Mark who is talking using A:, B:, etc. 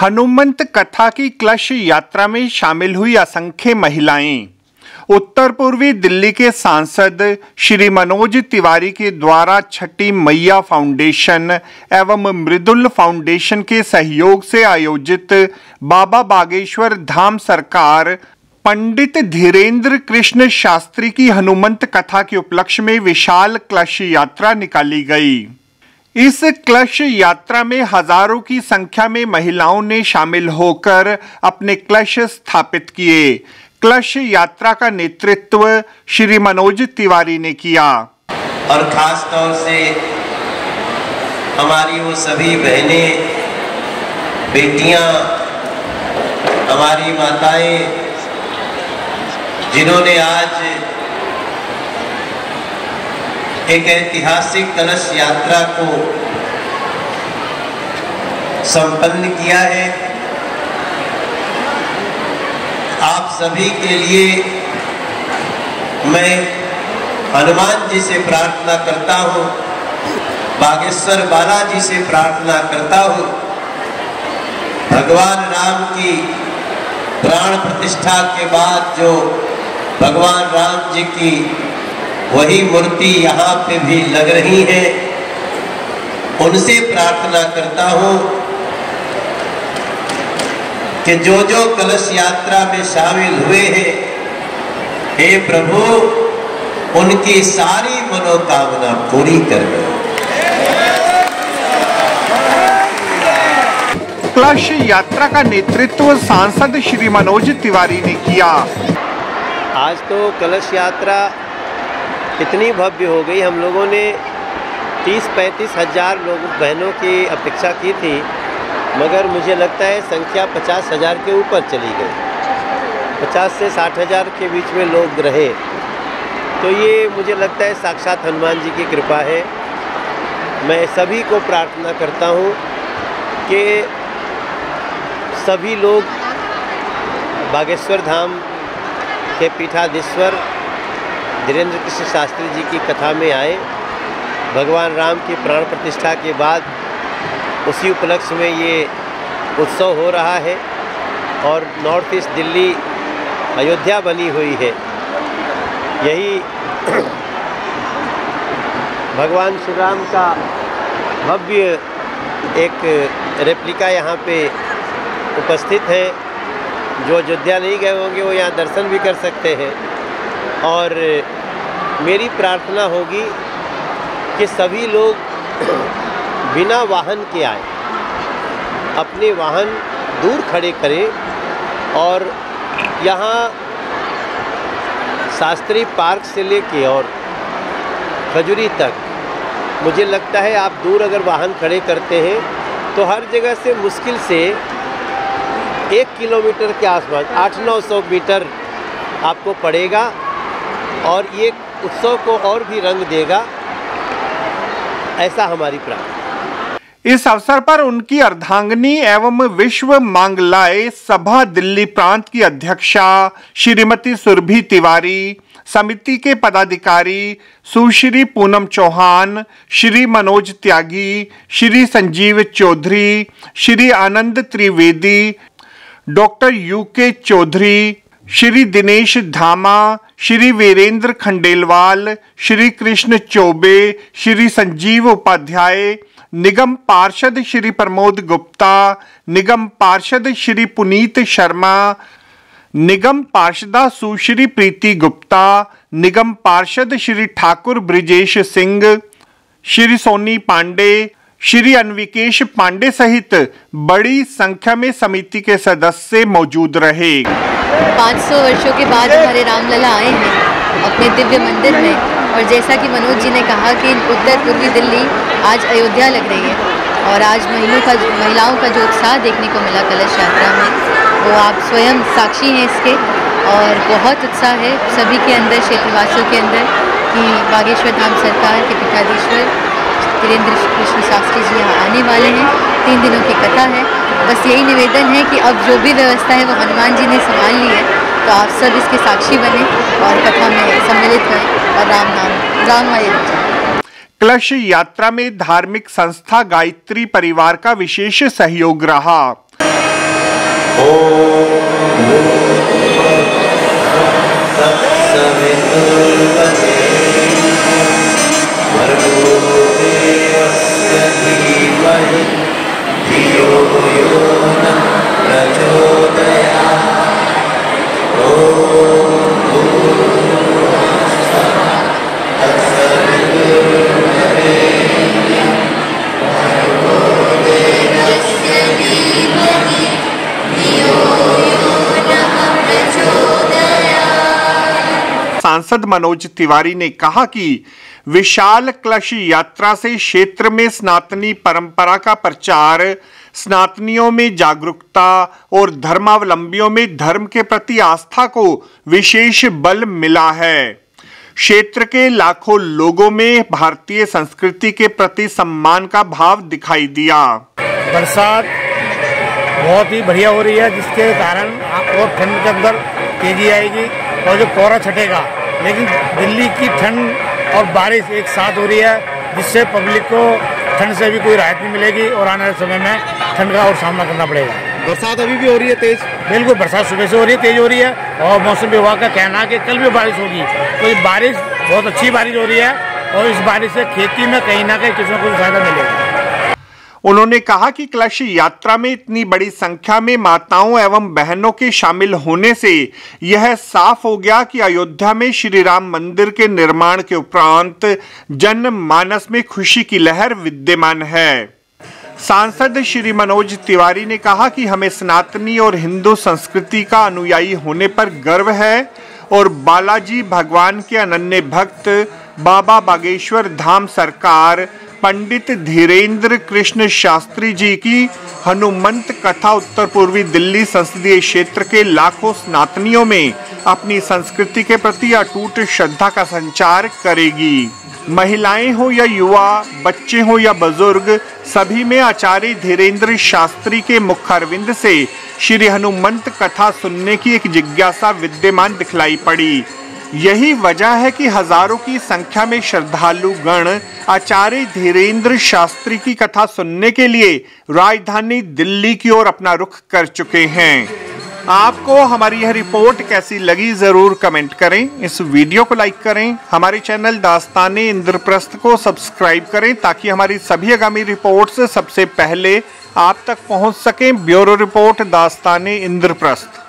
A: हनुमंत कथा की क्लश यात्रा में शामिल हुई असंख्य महिलाएं। उत्तर पूर्वी दिल्ली के सांसद श्री मनोज तिवारी के द्वारा छठी मैया फाउंडेशन एवं मृदुल फाउंडेशन के सहयोग से आयोजित बाबा बागेश्वर धाम सरकार पंडित धीरेन्द्र कृष्ण शास्त्री की हनुमंत कथा के उपलक्ष्य में विशाल क्लश यात्रा निकाली गई। इस क्लश यात्रा में हजारों की संख्या में महिलाओं ने शामिल होकर अपने क्लश स्थापित किए। क्लश यात्रा का नेतृत्व श्री मनोज तिवारी ने किया
B: और खास तौर से हमारी वो सभी बहनें, बेटियां, हमारी माताएं जिन्होंने आज एक ऐतिहासिक कलश यात्रा को संपन्न किया है। आप सभी के लिए मैं हनुमान जी से प्रार्थना करता हूँ, बागेश्वर बालाजी से प्रार्थना करता हूँ, भगवान राम की प्राण प्रतिष्ठा के बाद जो भगवान राम जी की वही मूर्ति यहाँ पे भी लग रही है, उनसे प्रार्थना करता हूँ कि जो जो कलश यात्रा में शामिल हुए हैं, हे प्रभु उनकी सारी मनोकामना पूरी कर दो।
A: क्लश यात्रा का नेतृत्व सांसद श्री मनोज तिवारी ने किया।
B: आज तो कलश यात्रा इतनी भव्य हो गई, हम लोगों ने 30-35 हज़ार लोग बहनों की अपेक्षा की थी, मगर मुझे लगता है संख्या 50 हज़ार के ऊपर चली गई। 50 से 60 हज़ार के बीच में लोग रहे, तो ये मुझे लगता है साक्षात हनुमान जी की कृपा है। मैं सभी को प्रार्थना करता हूँ कि सभी लोग बागेश्वर धाम के पीठाधीश्वर धीरेन्द्र कृष्ण शास्त्री जी की कथा में आए। भगवान राम की प्राण प्रतिष्ठा के बाद उसी उपलक्ष्य में ये उत्सव हो रहा है और नॉर्थ ईस्ट दिल्ली अयोध्या बनी हुई है। यही भगवान श्री राम का भव्य एक रेप्लिका यहाँ पे उपस्थित है। जो अयोध्या नहीं गए होंगे वो यहाँ दर्शन भी कर सकते हैं। और मेरी प्रार्थना होगी कि सभी लोग बिना वाहन के आए, अपने वाहन दूर खड़े करें और यहाँ शास्त्री पार्क से लेके और खजूरी तक मुझे लगता है आप दूर अगर वाहन खड़े करते हैं तो हर जगह से मुश्किल से 1 किलोमीटर के आसपास 800-900 मीटर आपको पड़ेगा और ये उत्सव को और भी रंग देगा, ऐसा हमारी प्रार्थना।
A: इस अवसर पर उनकी अर्धांगिनी एवं विश्व मांगलाय सभा दिल्ली प्रांत की अध्यक्षा श्रीमती सुरभि तिवारी, समिति के पदाधिकारी सुश्री पूनम चौहान, श्री मनोज त्यागी, श्री संजीव चौधरी, श्री आनंद त्रिवेदी, डॉक्टर यूके चौधरी, श्री दिनेश धामा, श्री वीरेंद्र खंडेलवाल, श्री कृष्ण चौबे, श्री संजीव उपाध्याय, निगम पार्षद श्री प्रमोद गुप्ता, निगम पार्षद श्री पुनीत शर्मा, निगम पार्षदा सुश्री प्रीति गुप्ता, निगम पार्षद श्री ठाकुर ब्रिजेश सिंह, श्री सोनी पांडे, श्री अन्विकेश पांडे सहित बड़ी संख्या में समिति के सदस्य मौजूद रहे।
C: 500 वर्षों के बाद हमारे रामलला आए हैं अपने दिव्य मंदिर में, और जैसा कि मनोज जी ने कहा कि उत्तर पूर्वी दिल्ली आज अयोध्या लग रही है और आज महिलाओं का जो उत्साह देखने को मिला कलश यात्रा में, वो आप स्वयं साक्षी हैं इसके। और बहुत उत्साह है सभी के अंदर, क्षेत्रवासियों के अंदर, कि बागेश्वर धाम सरकार के पीठाधीश्वर धीरेन्द्र कृष्ण शास्त्री जी यहाँ आने वाले हैं। 3 दिनों की कथा है। बस यही निवेदन है कि अब जो भी व्यवस्था है वो हनुमान जी ने संभाल ली है, तो आप सब इसके साक्षी बने और कथा में सम्मिलित हुए और राममय हो जाए।
A: क्लश यात्रा में धार्मिक संस्था गायत्री परिवार का विशेष सहयोग रहा। सांसद मनोज तिवारी ने कहा कि विशाल कलश यात्रा से क्षेत्र में सनातनी परंपरा का प्रचार, सनातनियों में जागरूकता और धर्मावलंबियों में धर्म के प्रति आस्था को विशेष बल मिला है। क्षेत्र के लाखों लोगों में भारतीय संस्कृति के प्रति सम्मान का भाव दिखाई दिया।
D: बरसात बहुत ही बढ़िया हो रही है, जिसके कारण और ठंड के अंदर तेजी आएगी और जो कोहरा छटेगा, लेकिन दिल्ली की ठंड और बारिश एक साथ हो रही है, जिससे पब्लिक को ठंड से भी कोई राहत नहीं मिलेगी और आने वाले समय में ठंड का और सामना करना पड़ेगा।
E: बरसात अभी भी हो रही है तेज?
D: बिल्कुल, बरसात सुबह से हो रही है, तेज हो रही है और मौसम विभाग का कहना है कि कल भी बारिश होगी। तो ये बारिश बहुत अच्छी बारिश हो रही है और इस बारिश से खेती में कहीं ना कहीं किसी को कुछ फायदा मिलेगा।
A: उन्होंने कहा कि कलश यात्रा में इतनी बड़ी संख्या में माताओं एवं बहनों के शामिल होने से यह साफ हो गया कि अयोध्या में श्री राम मंदिर के निर्माण के उपरांत जनमानस में खुशी की लहर विद्यमान है। सांसद श्री मनोज तिवारी ने कहा कि हमें सनातनी और हिंदू संस्कृति का अनुयायी होने पर गर्व है और बालाजी भगवान के अनन्य भक्त बाबा बागेश्वर धाम सरकार पंडित धीरेन्द्र कृष्ण शास्त्री जी की हनुमंत कथा उत्तर पूर्वी दिल्ली संसदीय क्षेत्र के लाखों सनातनियों में अपनी संस्कृति के प्रति अटूट श्रद्धा का संचार करेगी। महिलाएं हो या युवा, बच्चे हो या बुजुर्ग, सभी में आचार्य धीरेन्द्र शास्त्री के मुखारविंद से श्री हनुमंत कथा सुनने की एक जिज्ञासा विद्यमान दिखलाई पड़ी। यही वजह है कि हजारों की संख्या में श्रद्धालु गण आचार्य धीरेन्द्र शास्त्री की कथा सुनने के लिए राजधानी दिल्ली की ओर अपना रुख कर चुके हैं। आपको हमारी यह रिपोर्ट कैसी लगी जरूर कमेंट करें। इस वीडियो को लाइक करें, हमारे चैनल दास्ताने इंद्रप्रस्थ को सब्सक्राइब करें ताकि हमारी सभी आगामी रिपोर्ट्स सबसे पहले आप तक पहुंच सकें। Bureau report Dastane Indraprastha.